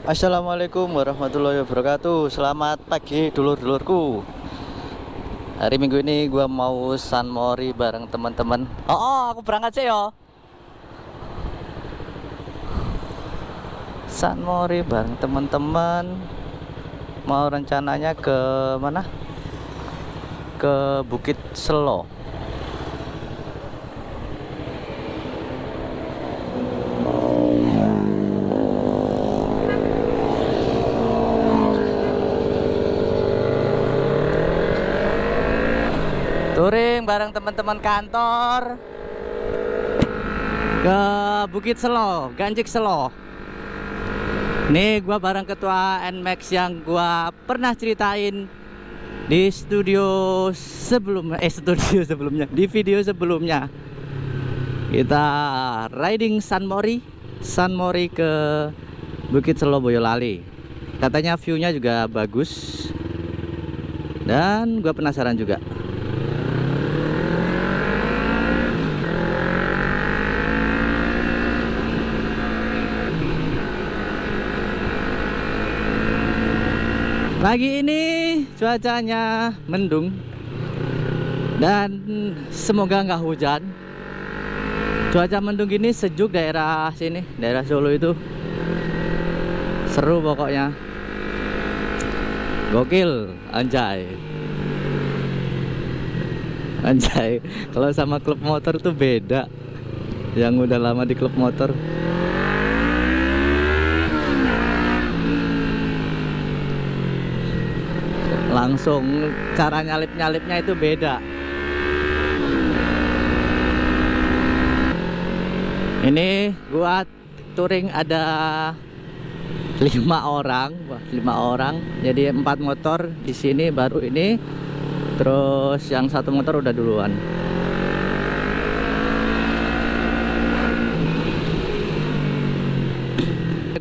Assalamualaikum warahmatullahi wabarakatuh. Selamat pagi dulur-dulurku. Hari Minggu ini gua mau San Mori bareng teman-teman. Aku berangkat sih yo. San Mori bareng teman-teman. Mau rencananya ke mana? Ke Bukit Selo. Touring bareng teman-teman kantor ke Bukit Selo, Ganjik Selo. Nih gua bareng ketua NMAX yang gua pernah ceritain di studio sebelumnya, di video sebelumnya. Kita riding San Mori ke Bukit Selo Boyolali. Katanya view-nya juga bagus. Dan gua penasaran juga. Pagi ini cuacanya mendung dan semoga nggak hujan. Cuaca mendung gini sejuk daerah sini, daerah Solo itu seru pokoknya. Gokil, anjay. Anjay, kalau sama klub motor tuh beda. Yang udah lama di klub motor. Langsung cara nyalip-nyalipnya itu beda. Ini gua touring ada 5 orang, wah 5 orang. Jadi 4 motor di sini baru ini. Terus yang 1 motor udah duluan.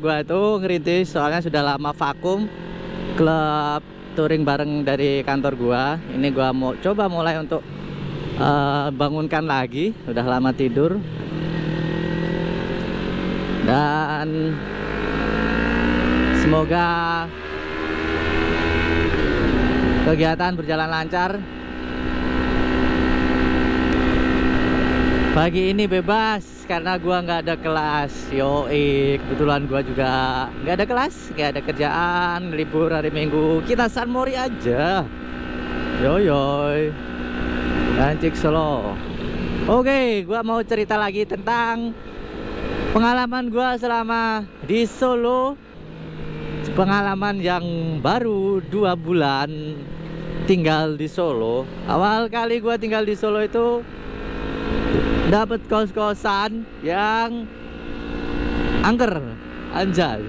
Gua itu ngerintis soalnya sudah lama vakum klub touring bareng dari kantor gua. Ini gua mau coba mulai untuk bangunkan lagi, udah lama tidur. Dan semoga kegiatan berjalan lancar. Pagi ini bebas karena gua nggak ada kelas. Yoi, kebetulan gua juga nggak ada kelas, nggak ada kerjaan, libur hari Minggu. Kita San Mori aja. Yoyoy, Ganjik Selo. Oke, gua mau cerita lagi tentang pengalaman gua selama di Solo. Pengalaman yang baru 2 bulan tinggal di Solo. Awal kali gua tinggal di Solo itu dapat kos-kosan yang angker, anjay.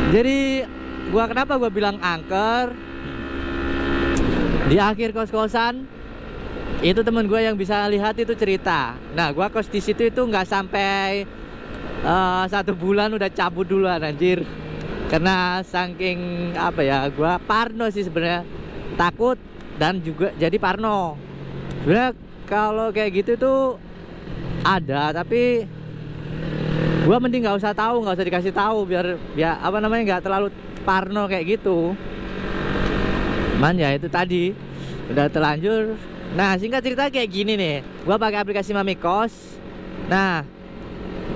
Jadi kenapa gua bilang angker? Di akhir kos-kosan itu temen gua yang bisa lihat itu cerita. Nah, gua kos di situ itu nggak sampai 1 bulan udah cabut duluan anjir. Karena saking apa ya, gua parno sih sebenarnya, takut dan juga jadi parno. Sebenarnya kalau kayak gitu tuh ada, tapi gua mending nggak usah tahu, nggak usah dikasih tahu, biar apa namanya, nggak terlalu parno kayak gitu. Man ya itu tadi udah terlanjur. Nah, singkat cerita kayak gini nih, gua pakai aplikasi Mami Kos. Nah,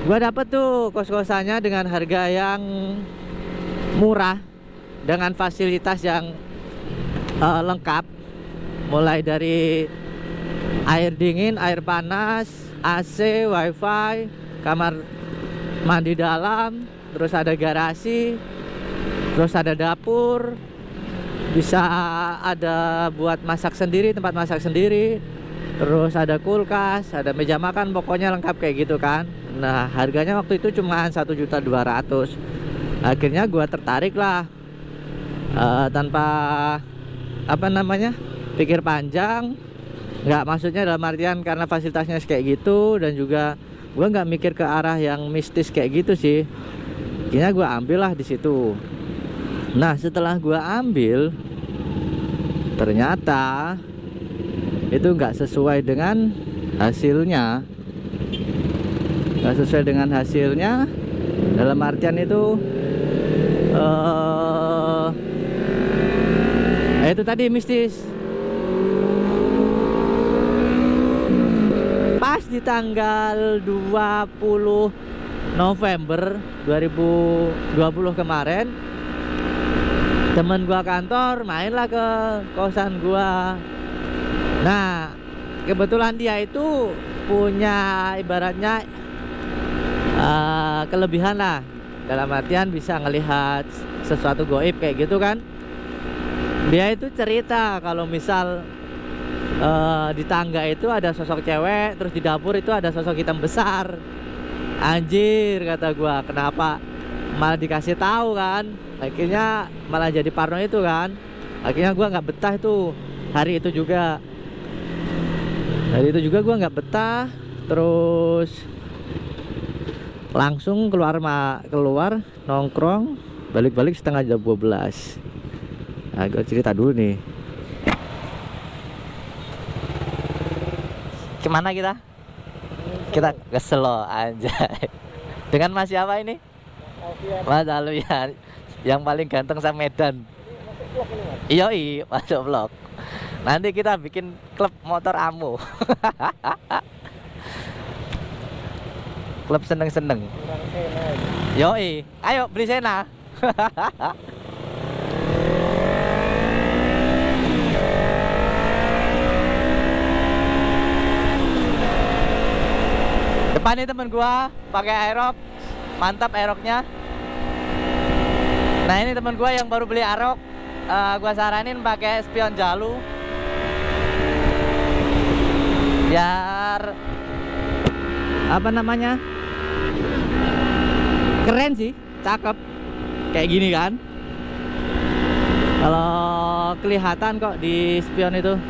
gua dapet tuh kos-kosannya dengan harga yang murah, dengan fasilitas yang lengkap, mulai dari air dingin, air panas, AC, wifi, kamar mandi dalam, terus ada garasi, terus ada dapur, bisa ada buat masak sendiri, tempat masak sendiri, terus ada kulkas, ada meja makan, pokoknya lengkap kayak gitu kan. Nah, harganya waktu itu cuma 1.200.000. Akhirnya gua tertarik lah, tanpa apa namanya, pikir panjang. Nggak, maksudnya dalam artian karena fasilitasnya kayak gitu, dan juga gua nggak mikir ke arah yang mistis kayak gitu sih. Akhirnya gua ambil lah di situ. Nah, setelah gua ambil, ternyata itu nggak sesuai dengan hasilnya. Nggak sesuai dengan hasilnya dalam artian itu Itu tadi mistis. Pas di tanggal 20 November 2020 kemarin, temen gua kantor mainlah ke kosan gua. Nah, kebetulan dia itu punya ibaratnya kelebihan lah, dalam artian bisa ngelihat sesuatu goib kayak gitu kan. Dia itu cerita kalau misal di tangga itu ada sosok cewek, terus di dapur itu ada sosok hitam besar. Anjir, kata gua, kenapa malah dikasih tahu kan? Akhirnya malah jadi parno itu kan. Akhirnya gua nggak betah itu hari itu juga. Hari itu juga gua nggak betah, terus langsung keluar nongkrong, balik-balik setengah jam 12. Nah, gue cerita dulu nih. Kemana kita? Kita ke Selo, anjay. Dengan Mas siapa ini? Mas Alfian, yang paling ganteng sa Medan. Iya, masuk vlog. Nanti kita bikin klub motor Amo. Klub seneng-seneng. Yoi, ayo beli Sena. Depan nih temen gua pakai Aerox, mantap Aeroxnya. Nah ini temen gua yang baru beli Aerox, gua saranin pakai spion Jalu, biar apa namanya, keren sih, cakep kayak gini kan. Kalau kelihatan kok di spion itu.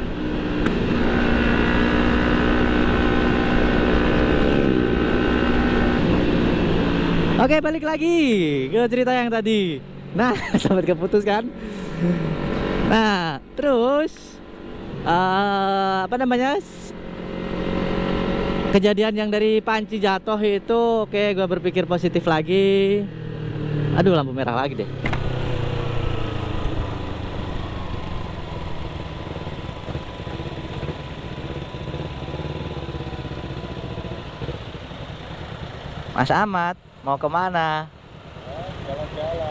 Oke, balik lagi ke cerita yang tadi. Nah, sempat keputus kan. Nah, terus apa namanya, kejadian yang dari panci jatuh itu, oke, gue berpikir positif lagi. Aduh, lampu merah lagi deh. Mas Ahmad mau kemana?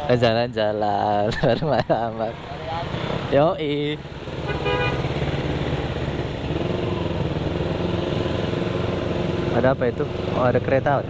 Jalan-jalan. Baru Mas Ahmad. Yoi. Ada apa itu? Oh, ada kereta.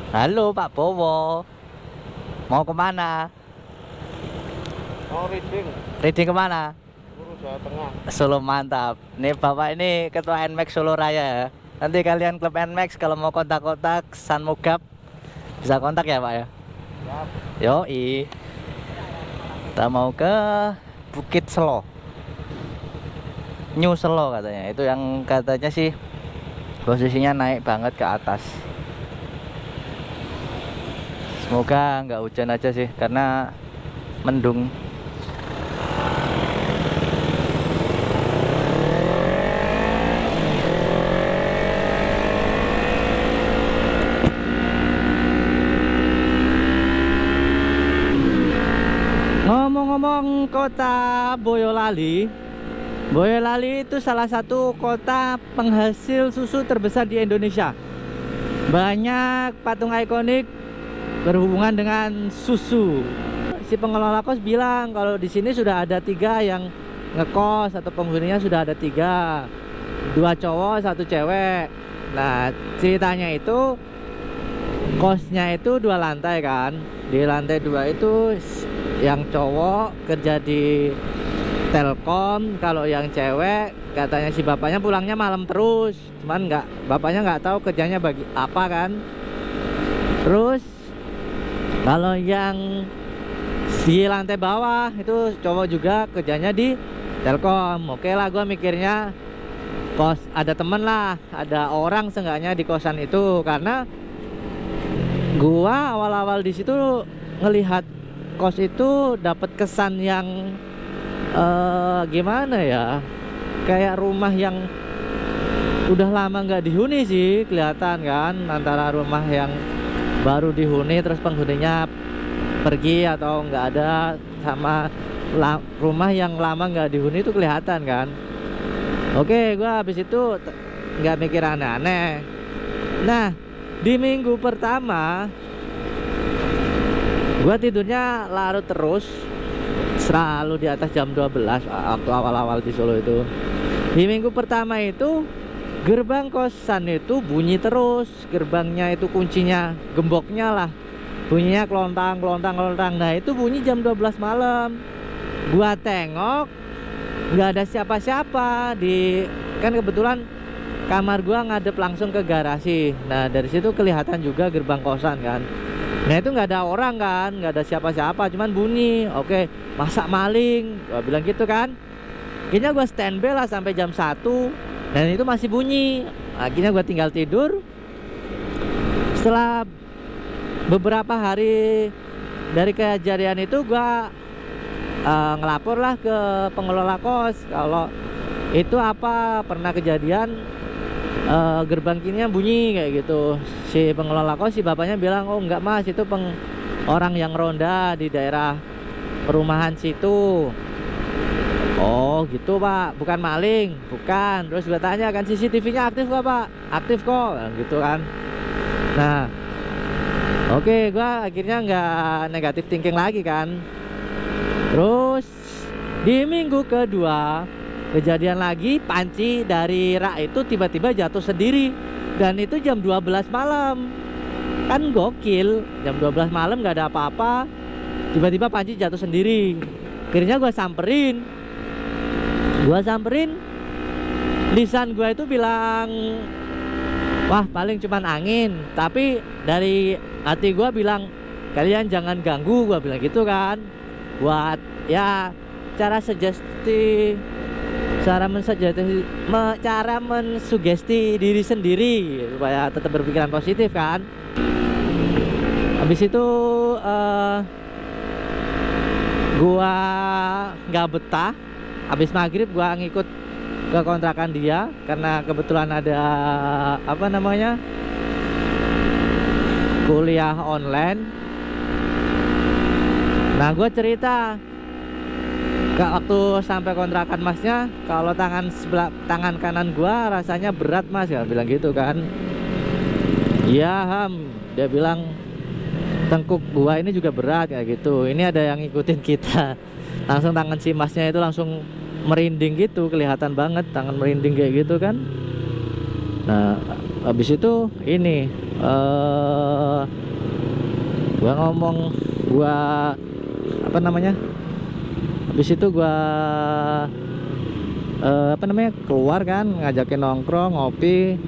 Halo Pak Bowo, mau kemana? Mau reading. Reading kemana? Guru Jawa Tengah. Solo, mantap. Nih Bapak ini ketua NMAX Solo Raya ya. Nanti kalian klub NMAX kalau mau kontak-kontak San Mogab bisa kontak ya Pak ya. Siap. Yoi. Kita mau ke Bukit Selo, New Selo katanya. Itu yang katanya sih posisinya naik banget ke atas. Semoga nggak hujan aja sih, karena mendung. Ngomong-ngomong kota Boyolali, Boyolali itu salah satu kota penghasil susu terbesar di Indonesia. Banyak patung ikonik berhubungan dengan susu. Si pengelola kos bilang kalau di sini sudah ada 3 yang ngekos atau penghuninya sudah ada 3, 2 cowok 1 cewek. Nah ceritanya itu kosnya itu 2 lantai kan. Di lantai 2 itu yang cowok kerja di Telkom, kalau yang cewek katanya si bapaknya pulangnya malam terus. Cuman bapaknya nggak tahu kerjanya bagi apa kan. Terus kalau yang di lantai bawah itu cowok juga kerjanya di Telkom. Oke lah, gua mikirnya kos ada temen lah, ada orang seenggaknya di kosan itu, karena gua awal-awal di situ ngelihat kos itu dapat kesan yang gimana ya, kayak rumah yang udah lama nggak dihuni sih, kelihatan kan, antara rumah yang baru dihuni terus penghuninya pergi atau nggak ada, sama rumah yang lama nggak dihuni itu kelihatan kan. Oke, gua habis itu nggak mikir aneh-aneh. Nah, di minggu pertama gua tidurnya larut terus, selalu di atas jam 12 waktu awal-awal di Solo itu. Di minggu pertama itu gerbang kosan itu bunyi terus, gerbangnya itu kuncinya, gemboknya lah, bunyinya kelontang kelontang kelontang. Nah itu bunyi jam 12 malam. Gua tengok nggak ada siapa-siapa di, kan kebetulan kamar gua ngadep langsung ke garasi. Nah dari situ kelihatan juga gerbang kosan kan. Nah itu nggak ada orang kan, nggak ada siapa-siapa, cuman bunyi. Oke, masa maling, gua bilang gitu kan. Akhirnya gua standby lah sampai jam 1 dan itu masih bunyi. Akhirnya gua tinggal tidur. Setelah beberapa hari dari kejadian itu, gua ngelapor lah ke pengelola kos kalau itu apa, pernah kejadian gerbang kininya bunyi kayak gitu. Si pengelola kos, si bapaknya bilang, oh enggak mas, itu orang yang ronda di daerah perumahan situ. Oh gitu pak, bukan maling, bukan. Terus gue tanya kan, CCTV-nya aktif gak pak? Aktif kok, gitu kan. Nah oke, gue akhirnya nggak negatif thinking lagi kan. Terus di minggu kedua kejadian lagi, panci dari rak itu tiba-tiba jatuh sendiri. Dan itu jam 12 malam. Kan gokil, jam 12 malam nggak ada apa-apa, tiba-tiba panci jatuh sendiri. Akhirnya gue samperin. Lisan gue itu bilang, wah paling cuman angin. Tapi dari hati gue bilang, kalian jangan ganggu, gue bilang gitu kan. Buat ya cara mensugesti diri sendiri supaya tetap berpikiran positif kan. Habis itu gua nggak betah. Habis maghrib gua ngikut ke kontrakan dia karena kebetulan ada apa namanya, kuliah online. Nah gua cerita waktu sampai kontrakan masnya, kalau tangan kanan gua rasanya berat mas, ya bilang gitu kan. Iya ham, dia bilang tengkuk gua ini juga berat kayak gitu. Ini ada yang ngikutin kita. Langsung tangan si masnya itu langsung merinding gitu, kelihatan banget tangan merinding kayak gitu kan. Nah habis itu ini gua ngomong, gua apa namanya, habis itu gua keluar kan, ngajakin nongkrong, ngopi,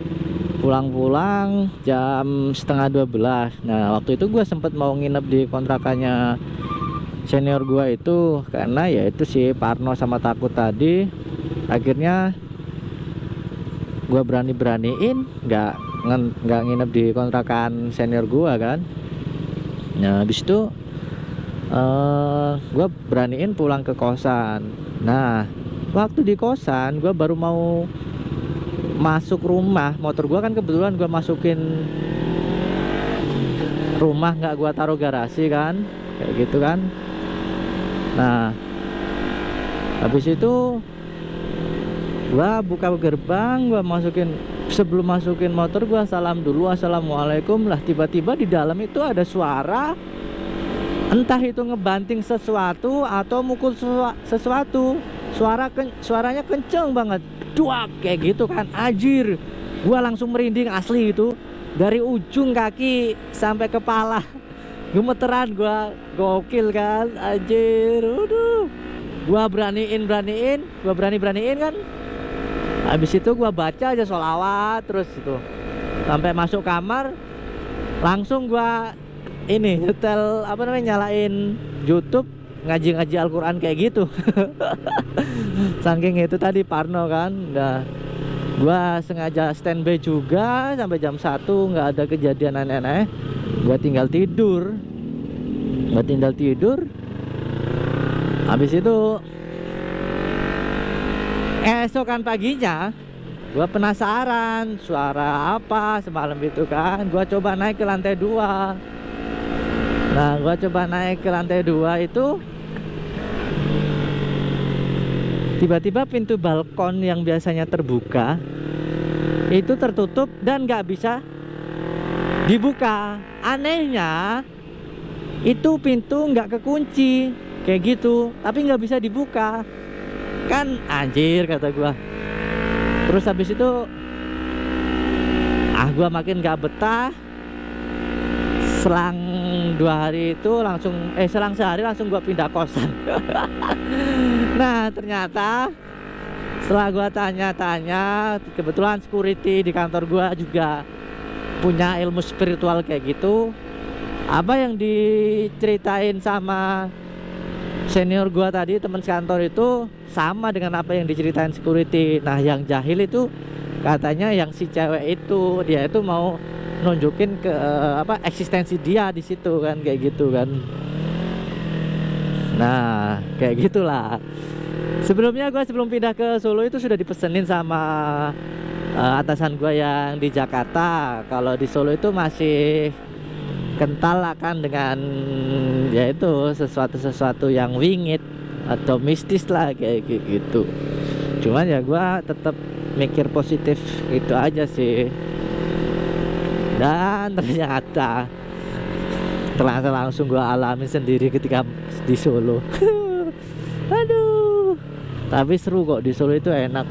pulang-pulang jam setengah 12. Nah waktu itu gua sempet mau nginep di kontrakannya senior gua itu, karena ya itu si Parno sama takut tadi. Akhirnya gua beraniin nggak nginep di kontrakan senior gua kan. Nah habis itu gue beraniin pulang ke kosan. Nah waktu di kosan gue baru mau masuk rumah, motor gue kan kebetulan gue masukin rumah, nggak gue taruh garasi kan, kayak gitu kan. Nah habis itu gue buka gerbang, gue masukin, sebelum masukin motor gue salam dulu, assalamualaikum lah. Tiba-tiba di dalam itu ada suara, entah itu ngebanting sesuatu atau mukul sesuatu. Suaranya kenceng banget, duak kayak gitu kan. Anjir, gua langsung merinding asli itu, dari ujung kaki sampai kepala gemeteran gua, gokil kan anjir. Aduh, gua beraniin kan. Habis itu gua baca aja sholawat terus itu sampai masuk kamar. Langsung gua ini nyetel apa namanya, nyalain YouTube, ngaji-ngaji Al-Quran kayak gitu. Saking itu tadi parno kan. Nah, gua sengaja standby juga sampai jam 1, nggak ada kejadian aneh-aneh. Gua tinggal tidur. Habis itu esokan paginya gua penasaran suara apa semalam itu kan. Gua coba naik ke lantai 2. Nah, gua coba naik ke lantai 2 itu, tiba-tiba pintu balkon yang biasanya terbuka itu tertutup dan nggak bisa dibuka. Anehnya itu pintu nggak kekunci kayak gitu, tapi nggak bisa dibuka. Kan anjir kata gua. Terus habis itu gua makin gak betah. Selang 2 hari itu langsung selang sehari langsung gua pindah kosan. Nah, ternyata setelah gua tanya-tanya, kebetulan security di kantor gua juga punya ilmu spiritual kayak gitu. Apa yang diceritain sama senior gua tadi, teman kantor itu sama dengan apa yang diceritain security. Nah, yang jahil itu katanya yang si cewek itu, dia itu mau nunjukin ke eksistensi dia di situ kan, kayak gitu kan. Nah, kayak gitulah. Sebelumnya gua sebelum pindah ke Solo itu sudah dipesenin sama atasan gua yang di Jakarta. Kalau di Solo itu masih kental akan dengan yaitu sesuatu yang wingit atau mistis lah kayak gitu. Cuman ya gua tetap mikir positif itu aja sih. Dan ternyata langsung gua alami sendiri ketika di Solo. Aduh, tapi seru kok di Solo itu, enak.